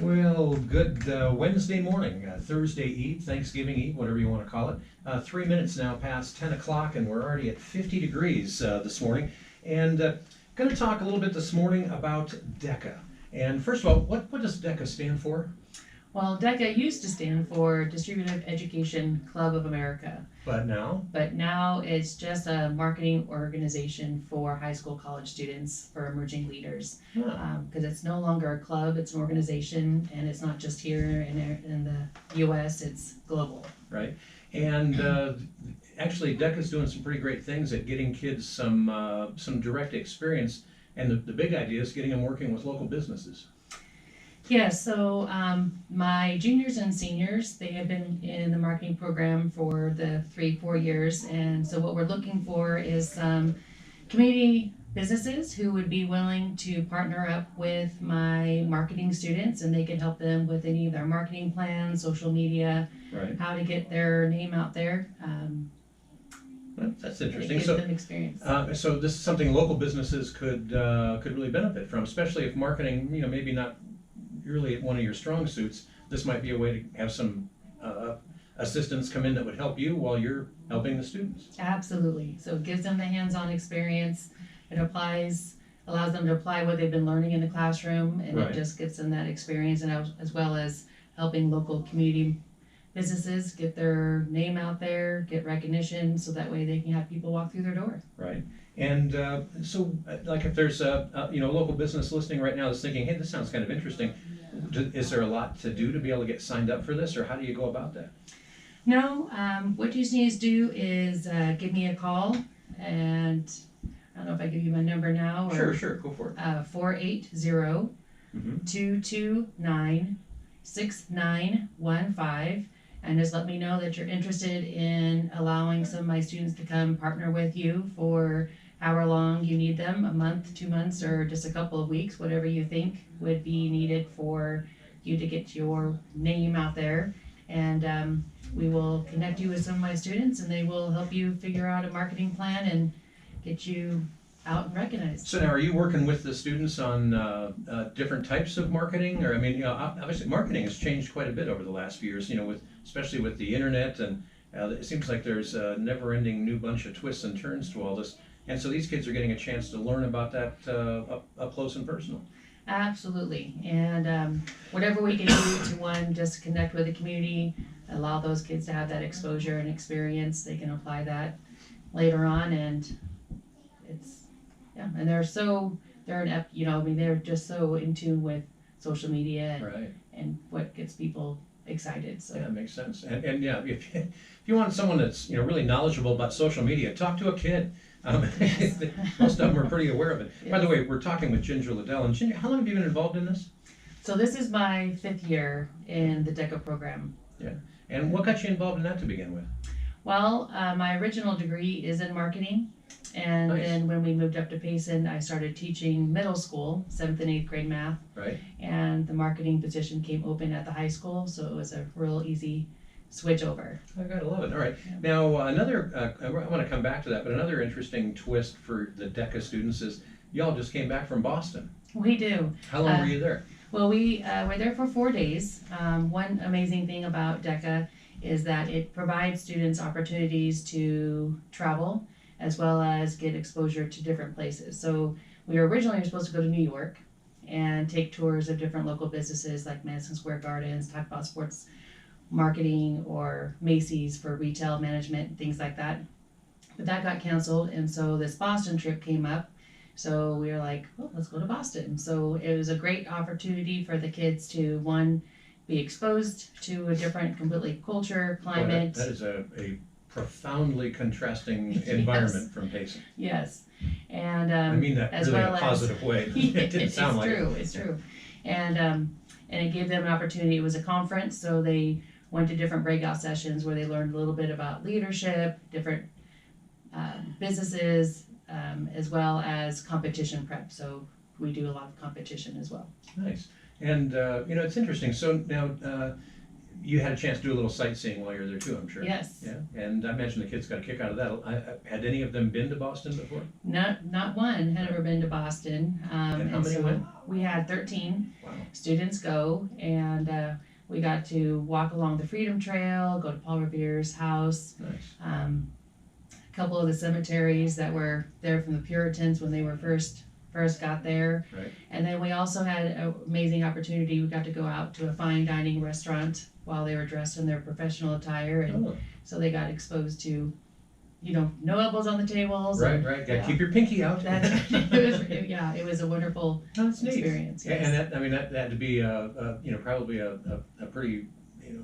Well, good Wednesday morning, Thursday Eve, Thanksgiving Eve, whatever you want to call it. 3 minutes now past 10 o'clock, and we're already at 50 degrees this morning. And going to talk a little bit this morning about DECA. And first of all, what does DECA stand for? Well, DECA used to stand for Distributive Education Club of America, But now? but now it's just a marketing organization for high school, college students, for emerging leaders. Huh. Because it's no longer a club, it's an organization, and it's not just here in the U.S., it's global. Right. And actually, DECA's doing some pretty great things at getting kids some direct experience. And the big idea is getting them working with local businesses. Yeah, so my juniors and seniors, they have been in the marketing program for the 3-4 years, and so what we're looking for is some community businesses who would be willing to partner up with my marketing students, and they can help them with any of their marketing plans, social media, Right. how to get their name out there. Well, that's interesting. Give them experience. So this is something local businesses could really benefit from, especially if marketing, maybe not really one of your strong suits. This might be a way to have some assistants come in that would help you while you're helping the students. Absolutely. So it gives them the hands-on experience. It allows them to apply what they've been learning in the classroom, and Right. it just gives them that experience, and as well as helping local community businesses get their name out there, get recognition, so that way they can have people walk through their door. Right. And like if there's a local business listening right now that's thinking, hey, this sounds kind of interesting. Is there a lot to do to be able to get signed up for this, or how do you go about that? No, what you just need to do is give me a call, and I don't know if I give you my number now. Or, Sure, go for it. 480-229-6915, and just let me know that you're interested in allowing some of my students to come partner with you for however long you need them, a month, 2 months, or just a couple of weeks, whatever you think would be needed for you to get your name out there. And we will connect you with some of my students, and they will help you figure out a marketing plan and get you out and recognized. So now, are you working with the students on different types of marketing? Or, I mean, obviously marketing has changed quite a bit over the last few years, especially with the internet, and it seems like there's a never-ending new bunch of twists and turns to all this. And so these kids are getting a chance to learn about that up close and personal. Absolutely. And whatever we can do to just connect with the community, allow those kids to have that exposure and experience, they can apply that later on. And and they're just so in tune with social media Right. and what gets people excited. So Yeah, that makes sense. And yeah, if you want someone that's really knowledgeable about social media, talk to a kid. Most of them are pretty aware of it. Yes. By the way, we're talking with Ginger Liddell. And Ginger, how long have you been involved in this? So this is my 5th year in the DECA program. Yeah. And what got you involved in that to begin with? Well, my original degree is in marketing, and Nice. then when we moved up to Payson, I started teaching middle school, 7th and 8th grade math, Right. and the marketing position came open at the high school, so it was a real easy switch over. I gotta love it. All right. Yeah. Now, I want to come back to that, but another interesting twist for the DECA students is y'all just came back from Boston. We do. How long were you there? Well, we were there for 4 days. One amazing thing about DECA is that it provides students opportunities to travel as well as get exposure to different places. So we were originally supposed to go to New York and take tours of different local businesses like Madison Square Gardens, talk about sports marketing, or Macy's for retail management, things like that. But that got canceled, and so this Boston trip came up. So we were like, well, let's go to Boston. So it was a great opportunity for the kids to, one, be exposed to a different completely culture, climate. That is a profoundly contrasting environment from Payson. Yes. And I mean that as really in well a positive way. It didn't sound like it. It's true. And it gave them an opportunity. It was a conference, so they went to different breakout sessions where they learned a little bit about leadership, different businesses, as well as competition prep. So we do a lot of competition as well. Nice. And it's interesting. So now, you had a chance to do a little sightseeing while you're there too, I'm sure. Yes. Yeah, and I imagine the kids got a kick out of that. Had any of them been to Boston before? Not one had ever been to Boston. And how many went? We had 13 Wow. students go, and we got to walk along the Freedom Trail, go to Paul Revere's house, Nice. a couple of the cemeteries that were there from the Puritans when they were first got there. Right. And then we also had an amazing opportunity. We got to go out to a fine dining restaurant while they were dressed in their professional attire, and Oh, so they got exposed to, no elbows on the tables. right, and, right. Got to yeah. keep your pinky out. It was a wonderful No, that's neat. experience. Yeah, Yes. and that had to be probably a pretty,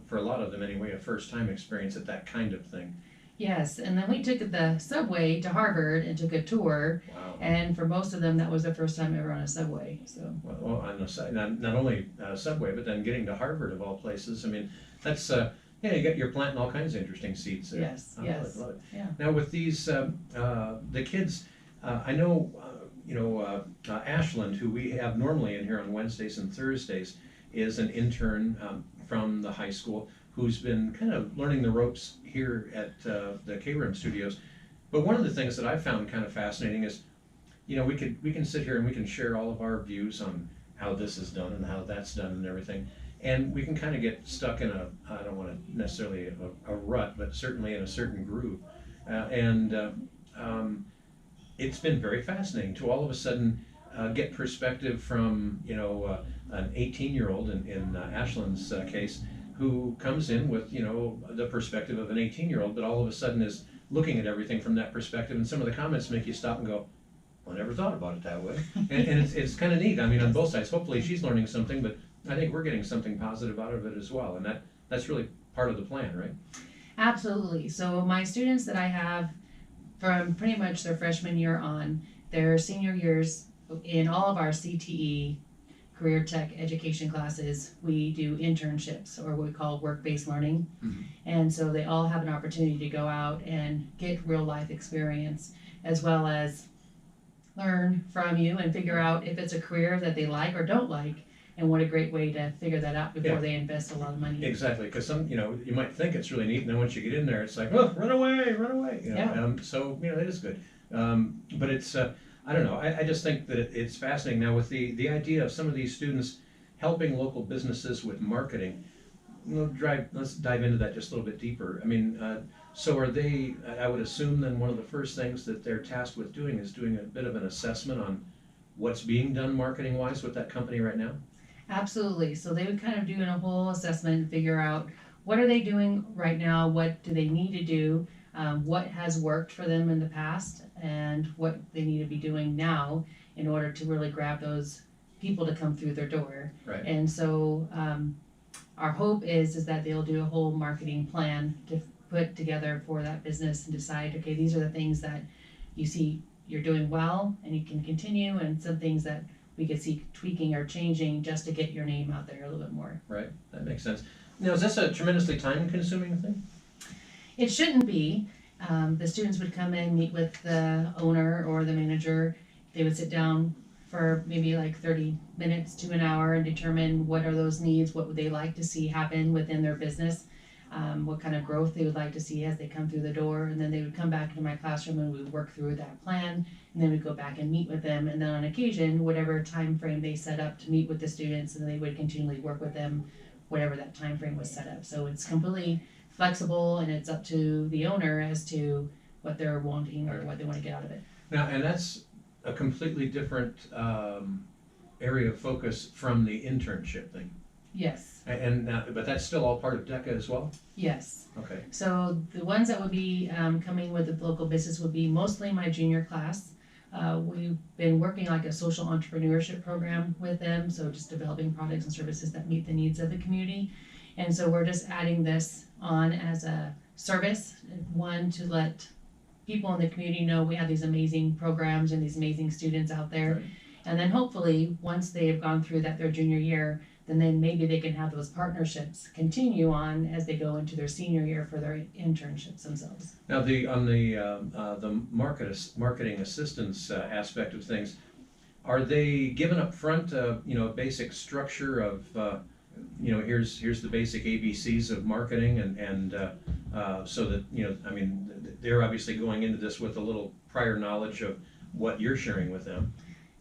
for a lot of them anyway, a first time experience at that kind of thing. Yes, and then we took the subway to Harvard and took a tour, Wow. and for most of them, that was their first time ever on a subway. So Well, on the side, not only subway, but then getting to Harvard of all places. I mean, that's you're planting all kinds of interesting seeds there. yes, I yes, love it. yeah. Now with these, the kids, I know, Ashland, who we have normally in here on Wednesdays and Thursdays, is an intern from the high school who's been kind of learning the ropes here at the KRIM studios. But one of the things that I found kind of fascinating is, we can sit here and we can share all of our views on how this is done and how that's done and everything. And we can kind of get stuck in I don't want to necessarily a rut, but certainly in a certain groove. It's been very fascinating to all of a sudden get perspective from, an 18-year-old in Ashland's case, who comes in with, the perspective of an 18-year-old, but all of a sudden is looking at everything from that perspective. And some of the comments make you stop and go, I never thought about it that way. And it's kind of neat. I mean, on both sides. Hopefully she's learning something, but I think we're getting something positive out of it as well. And that's really part of the plan, right? Absolutely. So my students that I have from pretty much their freshman year on, their senior years in all of our CTE career tech education classes, we do internships, or what we call work-based learning. Mm-hmm. And so they all have an opportunity to go out and get real life experience, as well as learn from you and figure out if it's a career that they like or don't like, and what a great way to figure that out before they invest a lot of money. Exactly, because you might think it's really neat, and then once you get in there, it's like, oh, run away, run away. Yeah. So that is good. But it's I don't know. I just think that it's fascinating now with the idea of some of these students helping local businesses with marketing. Let's dive into that just a little bit deeper. I mean, so are they? I would assume then one of the first things that they're tasked with doing is doing a bit of an assessment on what's being done marketing wise with that company right now. Absolutely. So they would kind of do a whole assessment and figure out what are they doing right now, what do they need to do, what has worked for them in the past, and what they need to be doing now in order to really grab those people to come through their door. Right. And so our hope is that they'll do a whole marketing plan to put together for that business and decide, okay, these are the things that you see you're doing well and you can continue, and some things that we could see tweaking or changing just to get your name out there a little bit more. Right, that makes sense. Now, is this a tremendously time-consuming thing? It shouldn't be. The students would come in, meet with the owner or the manager. They would sit down for maybe like 30 minutes to an hour and determine what are those needs, what would they like to see happen within their business, what kind of growth they would like to see as they come through the door. And then they would come back into my classroom and we would work through that plan. And then we'd go back and meet with them. And then on occasion, whatever time frame they set up to meet with the students, and they would continually work with them, whatever that time frame was set up. So it's completely flexible, and it's up to the owner as to what they're wanting or what they want to get out of it. Now, and that's a completely different area of focus from the internship thing. Yes. But that's still all part of DECA as well? Yes. Okay. So the ones that would be coming with the local business would be mostly my junior class. We've been working like a social entrepreneurship program with them, so just developing products and services that meet the needs of the community. And so we're just adding this on as a service, one, to let people in the community know we have these amazing programs and these amazing students out there. Right. And then hopefully, once they've gone through their junior year, then maybe they can have those partnerships continue on as they go into their senior year for their internships themselves. Now, on the marketing assistance aspect of things, are they given up front, a basic structure of here's the basic ABCs of marketing, and so that, I mean, they're obviously going into this with a little prior knowledge of what you're sharing with them.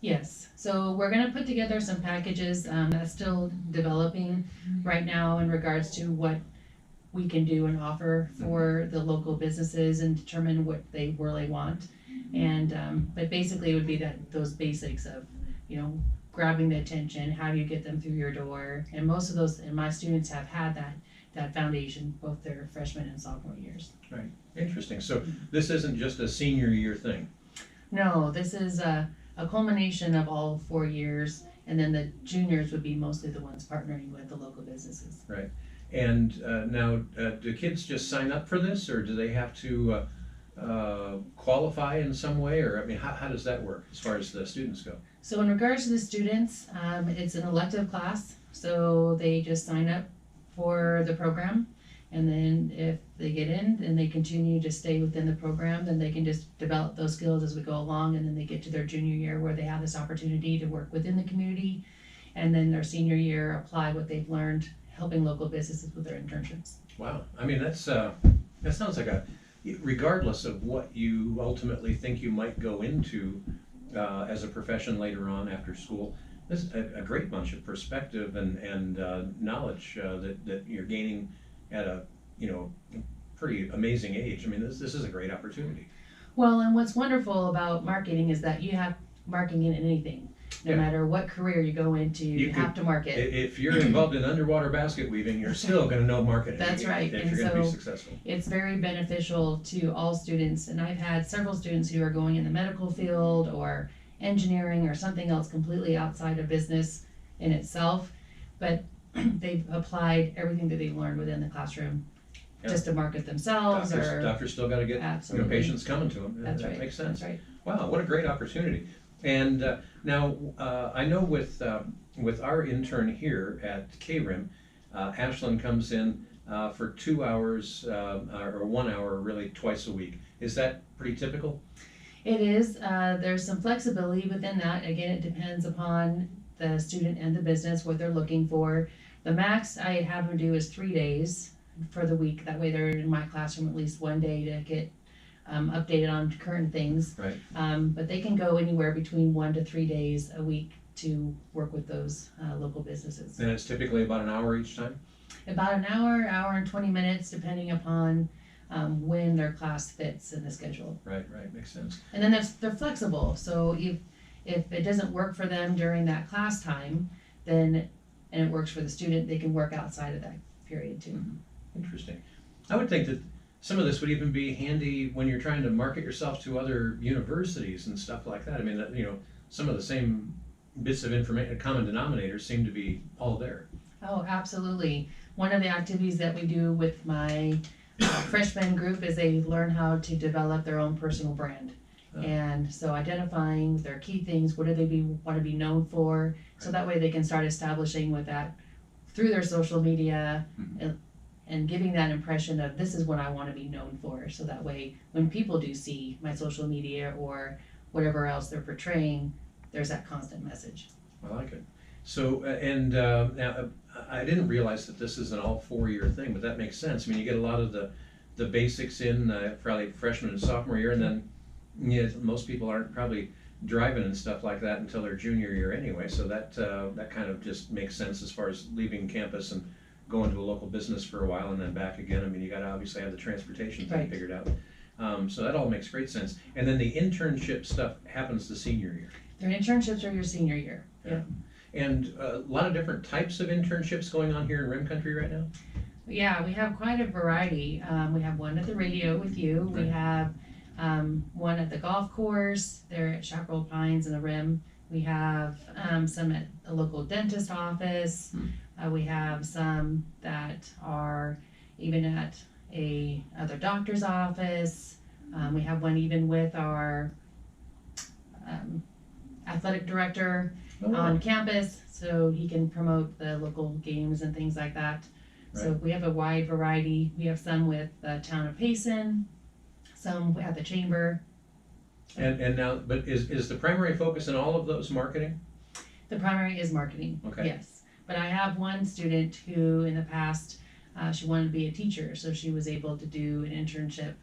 Yes, so we're gonna put together some packages, that's still developing right now in regards to what we can do and offer for the local businesses and determine what they really want. And, but basically it would be those basics of, grabbing the attention, how do you get them through your door? And most of those, and my students have had that foundation, both their freshman and sophomore years. Right, interesting. So this isn't just a senior year thing? No, this is a culmination of all 4 years, and then the juniors would be mostly the ones partnering with the local businesses. Right. And now, do kids just sign up for this, or do they have to qualify in some way? Or, I mean, how does that work as far as the students go? So in regards to the students, it's an elective class, so they just sign up for the program. And then if they get in and they continue to stay within the program, then they can just develop those skills as we go along, and then they get to their junior year where they have this opportunity to work within the community, and then their senior year apply what they've learned helping local businesses with their internships. Wow, I mean, that sounds like regardless of what you ultimately think you might go into as a profession later on after school, this is a great bunch of perspective and knowledge that you're gaining at a pretty amazing age. I mean, this is a great opportunity. Well, and what's wonderful about marketing is that you have marketing in anything. No matter what career you go into, you have to market. If you're involved in underwater basket weaving, you're still going to know marketing. That's right. If you're going to be successful. It's very beneficial to all students, and I've had several students who are going in the medical field or engineering or something else completely outside of business in itself, but they've applied everything that they've learned within the classroom just to market themselves. Doctors still got to get patients coming to them. That's that right. Makes sense. That's right. Wow, what a great opportunity. And now I know with our intern here at KRIM, Ashlyn comes in for 2 hours or 1 hour really twice a week. Is that pretty typical? It is. There's some flexibility within that. Again, it depends upon the student and the business, what they're looking for. The max I have them do is 3 days for the week. That way they're in my classroom at least one day to get updated on current things. Right. But they can go anywhere between 1 to 3 days a week to work with those local businesses. And it's typically about an hour each time? About an hour and 20 minutes, depending upon when their class fits in the schedule. Right, makes sense. And then they're flexible, so if it doesn't work for them during that class time, then, and it works for the student, they can work outside of that period too. Interesting. I would think that some of this would even be handy when you're trying to market yourself to other universities and stuff like that. I mean, some of the same bits of information, common denominators seem to be all there. Oh, absolutely. One of the activities that we do with my freshman group is they learn how to develop their own personal brand. Oh. And so identifying their key things, what do they want to be known for, so that way they can start establishing with that through their social media. And giving that impression of this is what I want to be known for, so that way when people do see my social media or whatever else they're portraying, there's that constant message. I like it. So, now I didn't realize that this is an all 4-year thing, but that makes sense. I mean, you get a lot of the basics in probably freshman and sophomore year, and then most people aren't probably driving and stuff like that until their junior year anyway. So that kind of just makes sense as far as leaving campus and going to a local business for a while and then back again. I mean, you got to obviously have the transportation thing figured out. So that all makes great sense. And then the internship stuff happens the senior year. Their internships are your senior year. Yeah. And a lot of different types of internships going on here in RIM country right now? Yeah, we have quite a variety. We have one at the radio with you. We have one at the golf course. They're at Chaparral Pines in the RIM. We have some at a local dentist office. We have some that are even at other doctor's office. We have one even with our athletic director on campus, so he can promote the local games and things like that. Right. So we have a wide variety. We have some with the town of Payson, some at the chamber. And now, but is the primary focus in all of those marketing? The primary is marketing. Okay. Yes. But I have one student who in the past, she wanted to be a teacher, so she was able to do an internship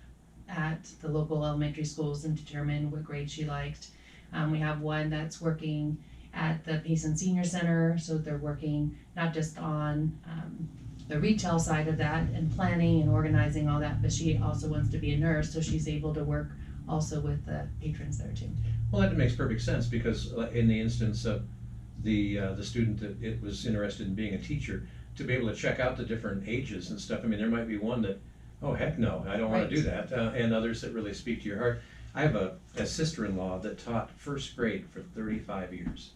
at the local elementary schools and determine what grade she liked. We have one that's working at the Payson Senior Center, so they're working not just on the retail side of that and planning and organizing all that, but she also wants to be a nurse, so she's able to work also with the patrons there too. Well, that makes perfect sense, because in the instance of the student that it was interested in being a teacher, to be able to check out the different ages and stuff, I mean, there might be one that, oh, heck no, I don't want Right. to do that, and others that really speak to your heart. I have a sister-in-law that taught first grade for 35 years,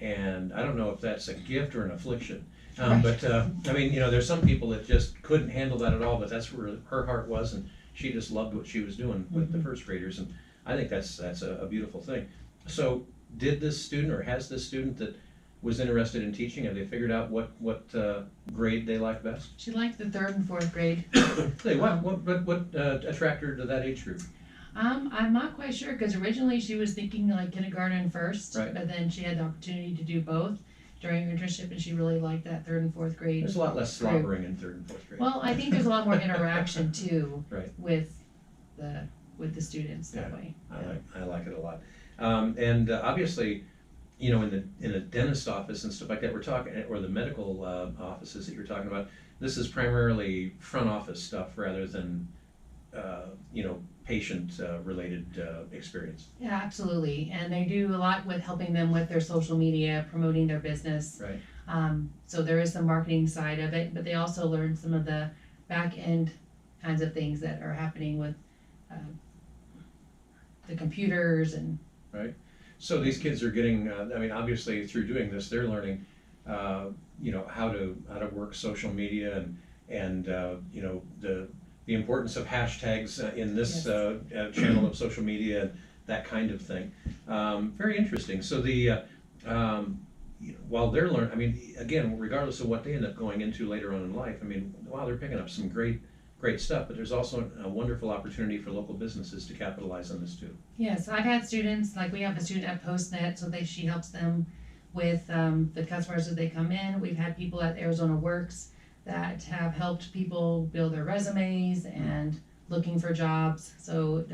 and I don't know if that's a gift or an affliction. Right. But I mean, you know, there's some people that just couldn't handle that at all, but that's where her heart was, and she just loved what she was doing with the first graders, and I think that's a beautiful thing. So did this student, or has this student that was interested in teaching, have they figured out what grade they like best? She liked the 3rd and 4th grade. Hey, what attracted her to that age group? I'm not quite sure, because originally she was thinking like kindergarten first, Right. but then she had the opportunity to do both during her internship, and she really liked that 3rd and 4th grade. There's a lot less slobbering in 3rd and 4th grade. Well, I think there's a lot more interaction too Right. with the students that Yeah, way. I like it a lot. And obviously, you know, in a dentist office and stuff like that, we're talking, or the medical offices that you're talking about, this is primarily front office stuff rather than, you know, patient related experience. Yeah, absolutely. And they do a lot with helping them with their social media, promoting their business. Right. So there is the marketing side of it, but they also learn some of the back end kinds of things that are happening with the computers and. So these kids are getting, I mean, obviously through doing this, they're learning, you know, how to work social media and you know, the importance of hashtags in this Yes. channel of social media and that kind of thing. Very interesting. So you know, while they're learning, I mean, again, regardless of what they end up going into later on in life, I mean, wow, they're picking up some great stuff, but there's also a wonderful opportunity for local businesses to capitalize on this too. Yes, I've had students, like we have a student at PostNet, so she helps them with the customers as they come in. We've had people at Arizona Works that have helped people build their resumes and looking for jobs. So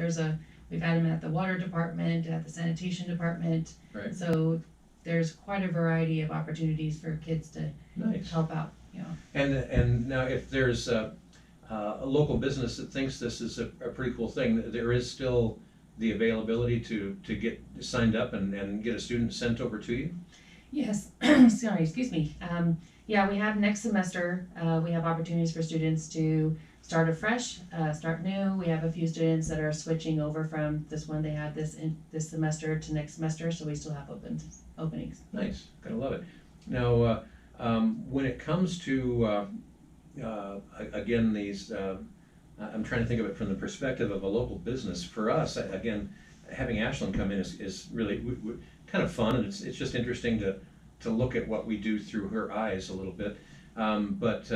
we've had them at the water department, at the sanitation department. Right. So there's quite a variety of opportunities for kids to Nice. help out, you know. And now if there's a local business that thinks this is a pretty cool thing, there is still the availability to get signed up and get a student sent over to you? Yes, sorry, excuse me. Yeah, we have next semester, we have opportunities for students to start afresh, start new. We have a few students that are switching over from this one they had this semester to next semester, so we still have openings. Nice, gotta love it. Now, when it comes to, again, these, I'm trying to think of it from the perspective of a local business. For us, again, having Ashlyn come in is really kind of fun, and it's just interesting to look at what we do through her eyes a little bit. But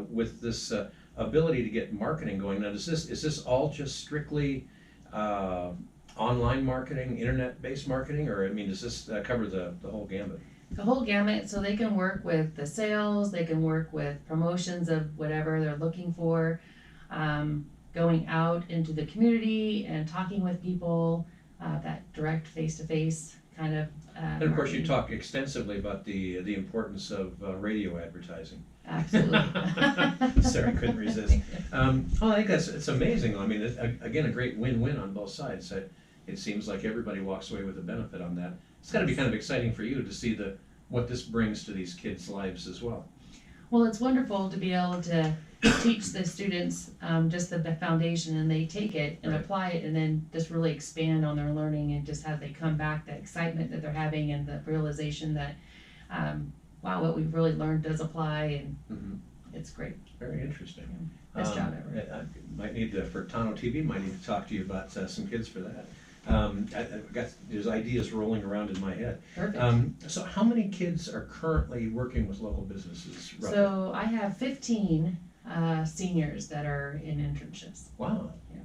with this ability to get marketing going, now is this all just strictly online marketing, internet-based marketing, or I mean, does this cover the whole gambit? The whole gamut, so they can work with the sales, they can work with promotions of whatever they're looking for, going out into the community and talking with people, that direct face-to-face kind of And of course, you marketing. talk extensively about the importance of radio advertising. Absolutely. Sorry, couldn't resist. Well, I think it's amazing. I mean, again, a great win-win on both sides. It seems like everybody walks away with a benefit on that. It's got to be kind of exciting for you to see what this brings to these kids' lives as well. Well, it's wonderful to be able to teach the students just the foundation, and they take it and Right. apply it, and then just really expand on their learning, and just have they come back, the excitement that they're having, and the realization that wow, what we've really learned does apply, and Mm-hmm. it's great. Very interesting. Best job ever. I might need to, for Tano TV, might need to talk to you about some kids for that. I've got there's ideas rolling around in my head. Perfect. So how many kids are currently working with local businesses? Roughly? So I have 15 seniors that are in internships, Wow. Yeah.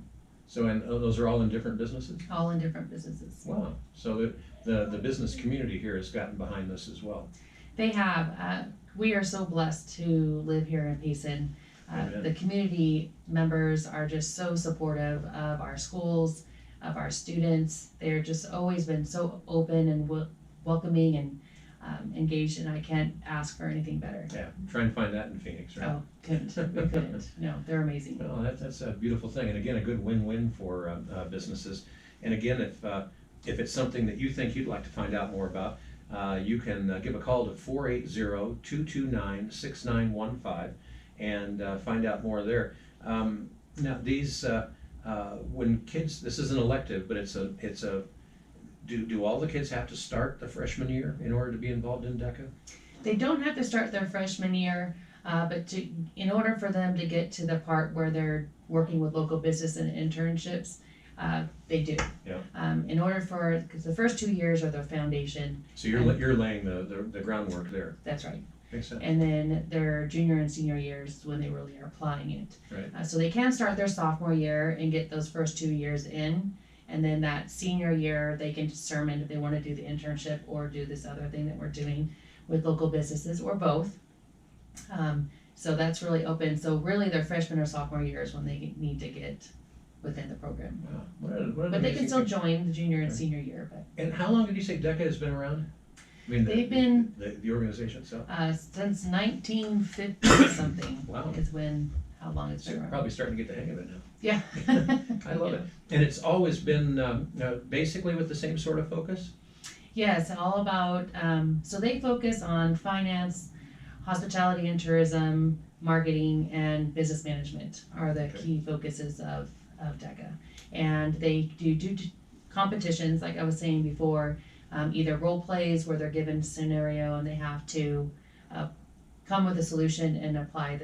So and those are all in different businesses? all in different businesses. Wow. So the business community here has gotten behind this as well. They have. We are so blessed to live here in Payson. Amen. The community members are just so supportive of our schools, of our students. They're just always been so open and welcoming and engaged, and I can't ask for anything better. Yeah, try and find that in Phoenix, right? Oh, couldn't. We couldn't. No, they're amazing. Well, that's a beautiful thing, and again, a good win-win for businesses. And again, if it's something that you think you'd like to find out more about, you can give a call to 480-229-6915 and find out more there. Now, these when kids, this is an elective, but it's a do all the kids have to start the freshman year in order to be involved in DECA? They don't have to start their freshman year, but in order for them to get to the part where they're working with local business and internships, they do. Yeah. In order because the first 2 years are the foundation. So you're laying the groundwork there. That's right. Makes sense. And then their junior and senior years when they really are applying it. Right. So they can start their sophomore year and get those first 2 years in. And then that senior year, they can determine if they want to do the internship or do this other thing that we're doing with local businesses, or both. So that's really open. So really their freshman or sophomore year is when they need to get within the program. Wow. What an But they can amazing still thing. join the junior and Right. senior year. But And how long did you say DECA has been around? I mean, They've been the organization itself? since 1950 something. Wow. Is how long it's So been you're around. probably starting to get the hang of it now. Yeah. I love it. And it's always been basically with the same sort of focus? Yes, all about, so they focus on finance, hospitality and tourism, marketing, and business management are the Okay. key focuses of DECA. And they do competitions, like I was saying before, either role plays where they're given a scenario and they have to come with a solution and apply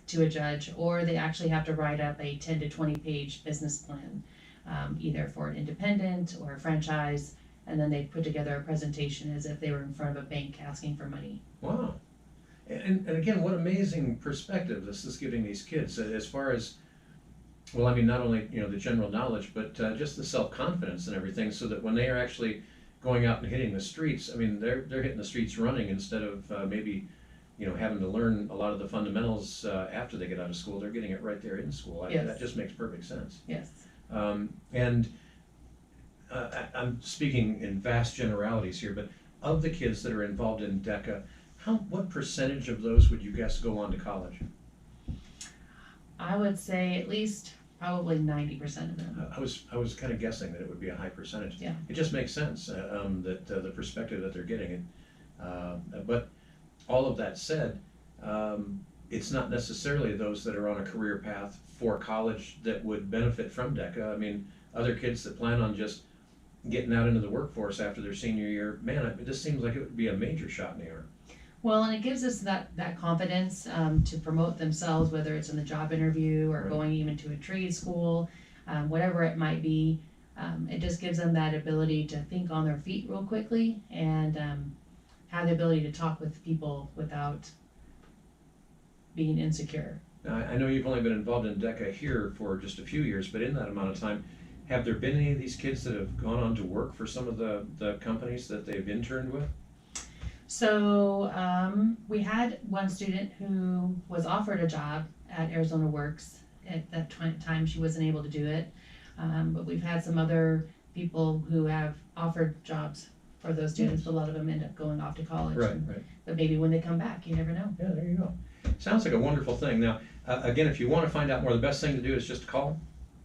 to a judge, or they actually have to write up a 10 to 20 page business plan, either for an independent or a franchise, and then they put together a presentation as if they were in front of a bank asking for money. Wow. And again, what amazing perspective this is giving these kids as far as, well, I mean, not only, the general knowledge, but just the self-confidence and everything, so that when they are actually going out and hitting the streets, I mean, they're hitting the streets running instead of maybe, having to learn a lot of the fundamentals after they get out of school. They're getting it right there in school. Yes. That just makes perfect sense. Yes. And I'm speaking in vast generalities here, but of the kids that are involved in DECA, what percentage of those would you guess go on to college? I would say at least probably 90% of them. I was kind of guessing that it would be a high percentage. Yeah. It just makes sense that the perspective that they're getting. But all of that said, it's not necessarily those that are on a career path for college that would benefit from DECA. I mean, other kids that plan on just getting out into the workforce after their senior year, man, this seems like it would be a major shot in the arm. Well, and it gives us that confidence to promote themselves, whether it's in the job interview or Right. going even to a trade school, whatever it might be. It just gives them that ability to think on their feet real quickly and have the ability to talk with people without being insecure. Now, I know you've only been involved in DECA here for just a few years, but in that amount of time, have there been any of these kids that have gone on to work for some of the companies that they've interned with? So we had one student who was offered a job at Arizona Works. At that time, she wasn't able to do it. But we've had some other people who have offered jobs for those students. But a lot of them end up going off to college. Right. But maybe when they come back, you never know. Yeah, there you go. Sounds like a wonderful thing. Now, again, if you want to find out more, the best thing to do is just call.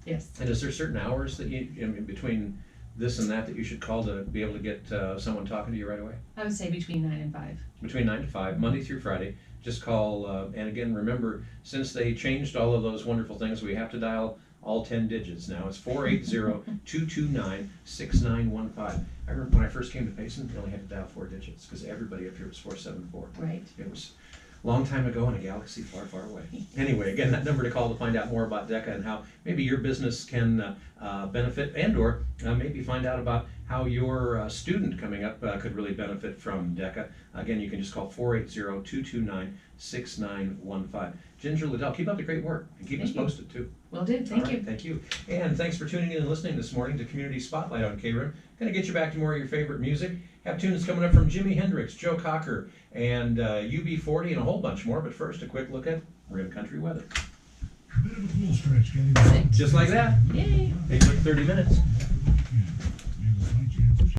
Yes. And is there certain hours that in between this and that you should call to be able to get someone talking to you right away? I would say between 9 and 5. Between 9 to 5, Monday through Friday. Just call, and again, remember, since they changed all of those wonderful things, we have to dial all 10 digits now. It's 480-229-6915. I remember when I first came to Payson, we only had to dial 4 digits because everybody up here was 474. Right. It was a long time ago in a galaxy far, far away. Anyway, again, that number to call to find out more about DECA and how maybe your business can benefit, and or maybe find out about how your student coming up could really benefit from DECA. Again, you can just call 480-229-6915. Ginger Liddell, keep up the great work and keep us Thank you. posted too. Will do. Thank All right, you. thank you. And thanks for tuning in and listening this morning to Community Spotlight on KRIM. kind of get you back to more of your favorite music. Have tunes coming up from Jimi Hendrix, Joe Cocker, and UB40, and a whole bunch more. But first, a quick look at Rim Country weather. Bit of a cool stretch getting Just like that. Yay! They took 30 minutes.